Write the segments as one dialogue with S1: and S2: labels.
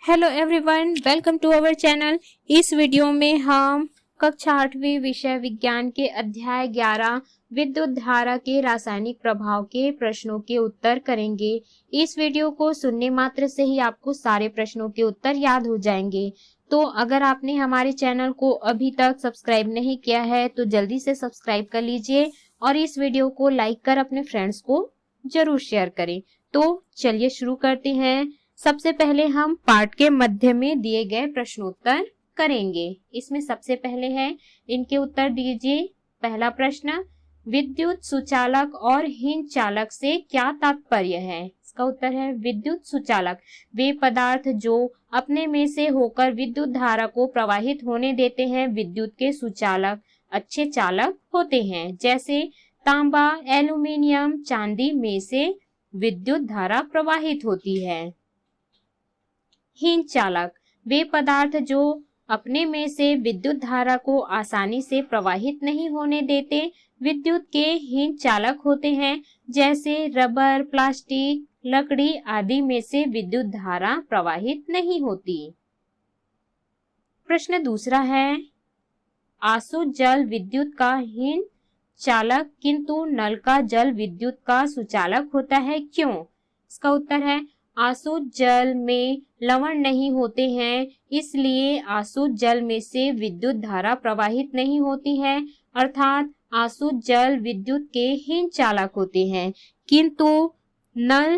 S1: Hello everyone, welcome to our channel. इस video में हम कक्षा 8वीं विषय विज्ञान के अध्याय 11 विद्युत धारा के रासायनिक प्रभाव के प्रश्नों के उत्तर करेंगे। इस वीडियो को सुनने मात्र से ही आपको सारे प्रश्नों के उत्तर याद हो जाएंगे। तो अगर आपने हमारे चैनल को अभी तक सब्सक्राइब नहीं किया है तो जल्दी से सब्सक्राइब कर लीजिए और इस वीडियो को लाइक कर अपने फ्रेंड्स को जरूर शेयर करें। तो चलिए शुरू करते हैं। सबसे पहले हम पाठ के मध्य में दिए गए प्रश्नोत्तर करेंगे। इसमें सबसे पहले है, इनके उत्तर दीजिए। पहला प्रश्न, विद्युत सुचालक और हीन चालक से क्या तात्पर्य है? इसका उत्तर है, विद्युत सुचालक वे पदार्थ जो अपने में से होकर विद्युत धारा को प्रवाहित होने देते हैं। विद्युत के सुचालक अच्छे चालक होते हैं, जैसे तांबा, एल्यूमीनियम, चांदी में से विद्युत धारा प्रवाहित होती है। हीन चालक वे पदार्थ जो अपने में से विद्युत धारा को आसानी से प्रवाहित नहीं होने देते विद्युत के हीन चालक होते हैं, जैसे रबर, प्लास्टिक, लकड़ी आदि में से विद्युत धारा प्रवाहित नहीं होती। प्रश्न दूसरा है, आसु जल विद्युत का हीन चालक किंतु नल का जल विद्युत का सुचालक होता है, क्यों? इसका उत्तर है, आसुत जल में लवण नहीं होते हैं, इसलिए आसुत जल में से विद्युत धारा प्रवाहित नहीं होती है। अर्थात आसुत जल विद्युत के हीन चालक होते हैं, किंतु नल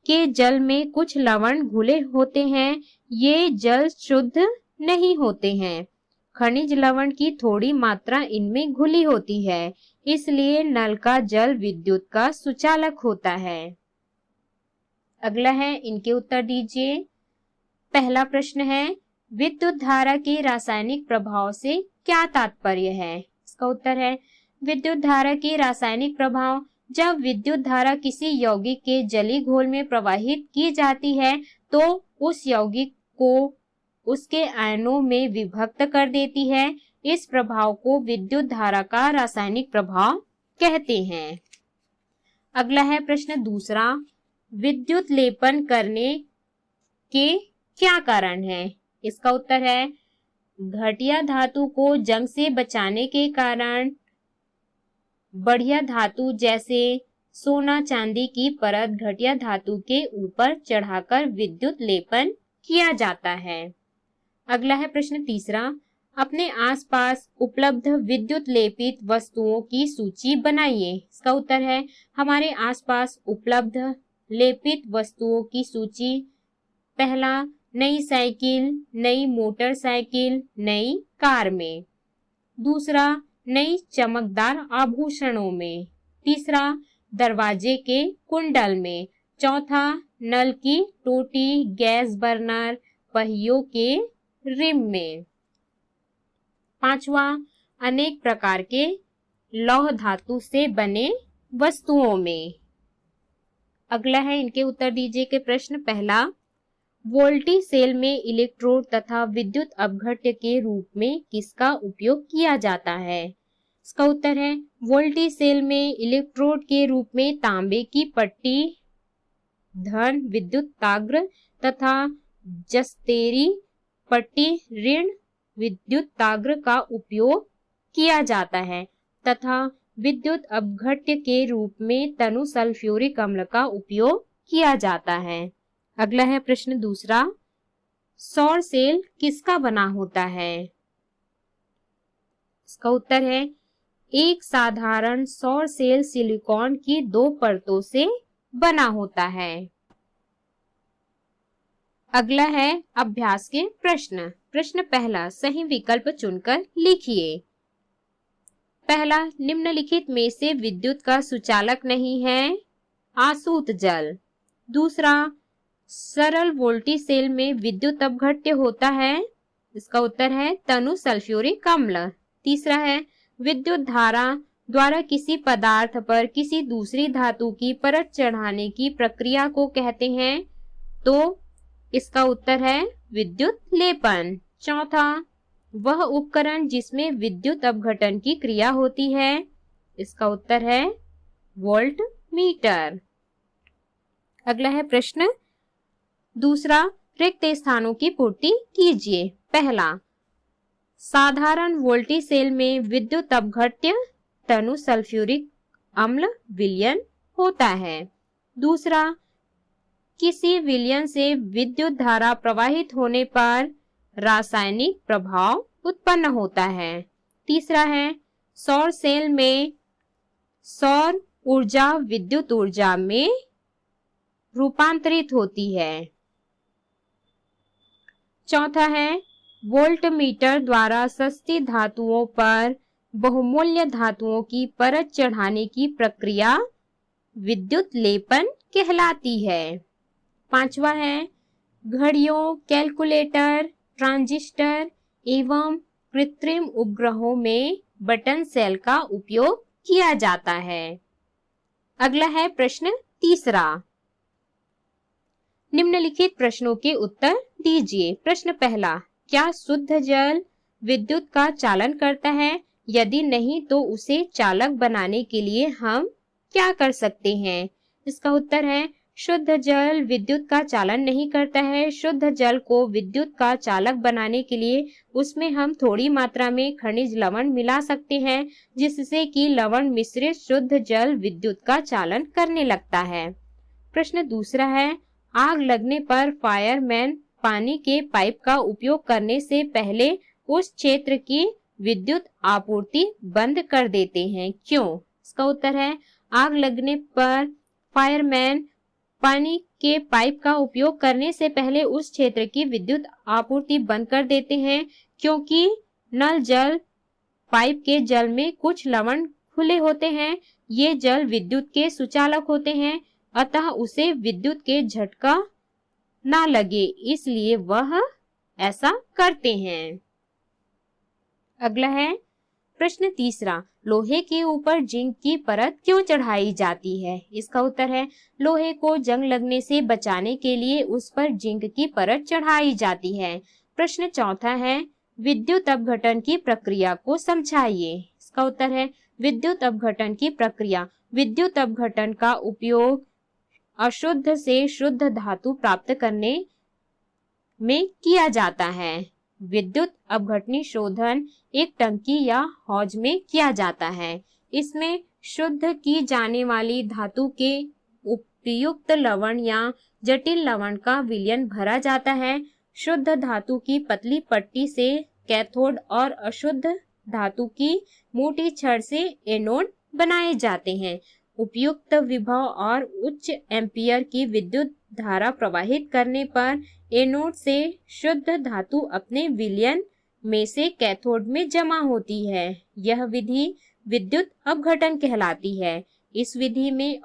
S1: के जल में कुछ लवण घुले होते हैं। ये जल शुद्ध नहीं होते हैं। खनिज लवण की थोड़ी मात्रा इनमें घुली होती है, इसलिए नल का जल विद्युत का सुचालक होता है। अगला है, इनके उत्तर दीजिए। पहला प्रश्न है, विद्युत धारा के रासायनिक प्रभाव से क्या तात्पर्य है? इसका उत्तर है, विद्युत धारा के रासायनिक प्रभाव जब विद्युत धारा किसी यौगिक के जली घोल में प्रवाहित की जाती है तो उस यौगिक को उसके आयनों में विभक्त कर देती है। इस प्रभाव को विद्युत धारा का रासायनिक प्रभाव कहते हैं। अगला है प्रश्न दूसरा, विद्युत लेपन करने के क्या कारण है? इसका उत्तर है, घटिया धातु को जंग से बचाने के कारण बढ़िया धातु जैसे सोना चांदी की परत घटिया धातु के ऊपर चढ़ाकर विद्युत लेपन किया जाता है। अगला है प्रश्न तीसरा, अपने आसपास उपलब्ध विद्युत लेपित वस्तुओं की सूची बनाइए। इसका उत्तर है, हमारे आसपास उपलब्ध लेपित वस्तुओं की सूची। पहला, नई साइकिल, नई मोटरसाइकिल, नई कार में। दूसरा, नई चमकदार आभूषणों में। तीसरा, दरवाजे के कुंडल में। चौथा, नल की टोटी, गैस बर्नर, पहियों के रिम में। पांचवा, अनेक प्रकार के लौह धातु से बने वस्तुओं में। अगला है, इनके उत्तर दीजिए के प्रश्न। पहला, वोल्टी सेल में इलेक्ट्रोड तथा विद्युत अपघट्य के रूप में किसका उपयोग किया जाता है? इसका उत्तर है, वोल्टी सेल में इलेक्ट्रोड के रूप में तांबे की पट्टी, धन विद्युत ताग्र तथा जस्तेरी पट्टी, ऋण विद्युत ताग्र का उपयोग किया जाता है तथा विद्युत अपघट्य के रूप में तनु सल्फ्यूरिक अम्ल का उपयोग किया जाता है। अगला है प्रश्न दूसरा, सौर सेल किसका बना होता है? इसका उत्तर है, एक साधारण सौर सेल सिलिकॉन की 2 परतों से बना होता है। अगला है अभ्यास के प्रश्न। प्रश्न पहला, सही विकल्प चुनकर लिखिए। पहला, निम्नलिखित में से विद्युत का सुचालक नहीं है। आसूत जल। दूसरा, सरल वोल्टी सेल में विद्युत अपघट्य होता है। इसका उत्तर है, तनु सल्फ्यूरिक अम्ल। तीसरा है, विद्युत धारा द्वारा किसी पदार्थ पर किसी दूसरी धातु की परत चढ़ाने की प्रक्रिया को कहते हैं। तो इसका उत्तर है, विद्युत लेपन। चौथा, वह उपकरण जिसमें विद्युत अपघटन की क्रिया होती है। इसका उत्तर है, वोल्ट मीटर। अगला है प्रश्न दूसरा, रिक्त स्थानों की पूर्ति कीजिए। पहला, साधारण वोल्टी सेल में विद्युत अपघट्य तनु सल्फ्यूरिक अम्ल विलयन होता है। दूसरा, किसी विलयन से विद्युत धारा प्रवाहित होने पर रासायनिक प्रभाव उत्पन्न होता है। तीसरा है, सौर सेल में सौर ऊर्जा विद्युत ऊर्जा में रूपांतरित होती है। चौथा है, वोल्टमीटर द्वारा सस्ती धातुओं पर बहुमूल्य धातुओं की परत चढ़ाने की प्रक्रिया विद्युत लेपन कहलाती है। पांचवा है, घड़ियों, कैलकुलेटर, ट्रांजिस्टर एवं कृत्रिम उपग्रहों में बटन सेल का उपयोग किया जाता है। अगला है प्रश्न तीसरा। निम्नलिखित प्रश्नों के उत्तर दीजिए। प्रश्न पहला, क्या शुद्ध जल विद्युत का चालन करता है? यदि नहीं तो उसे चालक बनाने के लिए हम क्या कर सकते हैं? इसका उत्तर है, शुद्ध जल विद्युत का चालन नहीं करता है। शुद्ध जल को विद्युत का चालक बनाने के लिए उसमें हम थोड़ी मात्रा में खनिज लवण मिला सकते हैं, जिससे कि लवण मिश्रित शुद्ध जल विद्युत का चालन करने लगता है। प्रश्न दूसरा है, आग लगने पर फायरमैन पानी के पाइप का उपयोग करने से पहले उस क्षेत्र की विद्युत आपूर्ति बंद कर देते हैं, क्यों? इसका उत्तर है, आग लगने पर फायरमैन पानी के पाइप का उपयोग करने से पहले उस क्षेत्र की विद्युत आपूर्ति बंद कर देते हैं, क्योंकि नल जल पाइप के जल में कुछ लवण खुले होते हैं। ये जल विद्युत के सुचालक होते हैं, अतः उसे विद्युत के झटका ना लगे, इसलिए वह ऐसा करते हैं। अगला है प्रश्न तीसरा, लोहे के ऊपर जिंक की परत क्यों चढ़ाई जाती है? इसका उत्तर है, लोहे को जंग लगने से बचाने के लिए उस पर जिंक की परत चढ़ाई जाती है। प्रश्न चौथा है, विद्युत अपघटन की प्रक्रिया को समझाइए। इसका उत्तर है, विद्युत अपघटन की प्रक्रिया। विद्युत अपघटन का उपयोग अशुद्ध से शुद्ध धातु प्राप्त करने में किया जाता है। विद्युत अपघटनी शोधन एक टंकी या हौज में किया जाता है। इसमें शुद्ध की जाने वाली धातु के उपयुक्त लवण या जटिल लवण का विलयन भरा जाता है। शुद्ध धातु की पतली पट्टी से कैथोड और अशुद्ध धातु की मोटी छड़ से एनोड बनाए जाते हैं। उपयुक्त विभव और उच्च एम्पियर की विद्युत धारा प्रवाहित करने पर एनोड से शुद्ध धातु अपने विलयन में से कैथोड में जमा होती है। यह विधि विद्युत अपघटन कहलाती है। इस विधि में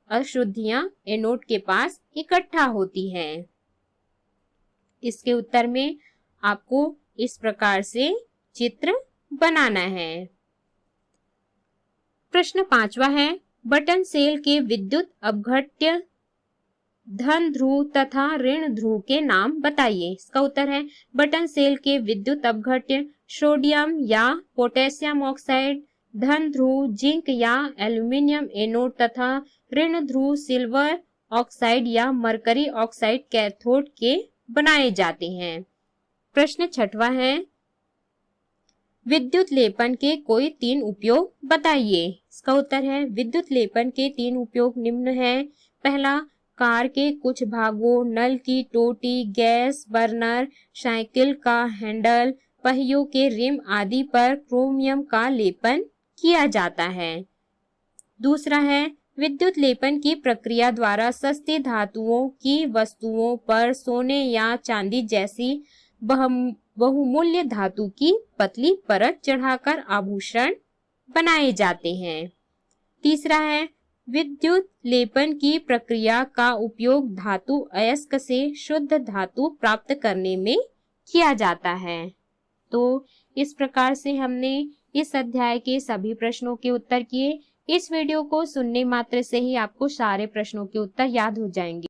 S1: अशुद्धियां एनोड के पास इकट्ठा होती हैं। इसके उत्तर में आपको इस प्रकार से चित्र बनाना है। प्रश्न पांचवा है, बटन सेल के विद्युत अपघट्य धन ध्रुव तथा ऋण ध्रुव के नाम बताइए। इसका उत्तर है, बटन सेल के विद्युत अपघट्य सोडियम या पोटेशियम ऑक्साइड, धन ध्रुव जिंक या एल्यूमिनियम एनोड तथा ऋण ध्रुव सिल्वर ऑक्साइड या मरकरी ऑक्साइड कैथोड के बनाए जाते हैं। प्रश्न छठवां है, विद्युत लेपन के कोई 3 उपयोग बताइए। इसका उत्तर है, विद्युत लेपन के 3 उपयोग निम्न है। पहला, कार के कुछ भागों, नल की टोटी, गैस बर्नर, साइकिल का हैंडल, पहियों के रिम आदि पर क्रोमियम का लेपन किया जाता है। दूसरा है, विद्युत लेपन की प्रक्रिया द्वारा सस्ती धातुओं की वस्तुओं पर सोने या चांदी जैसी बहुमूल्य धातु की पतली परत चढ़ाकर आभूषण बनाए जाते हैं। तीसरा है, विद्युत लेपन की प्रक्रिया का उपयोग धातु अयस्क से शुद्ध धातु प्राप्त करने में किया जाता है। तो इस प्रकार से हमने इस अध्याय के सभी प्रश्नों के उत्तर किए। इस वीडियो को सुनने मात्र से ही आपको सारे प्रश्नों के उत्तर याद हो जाएंगे।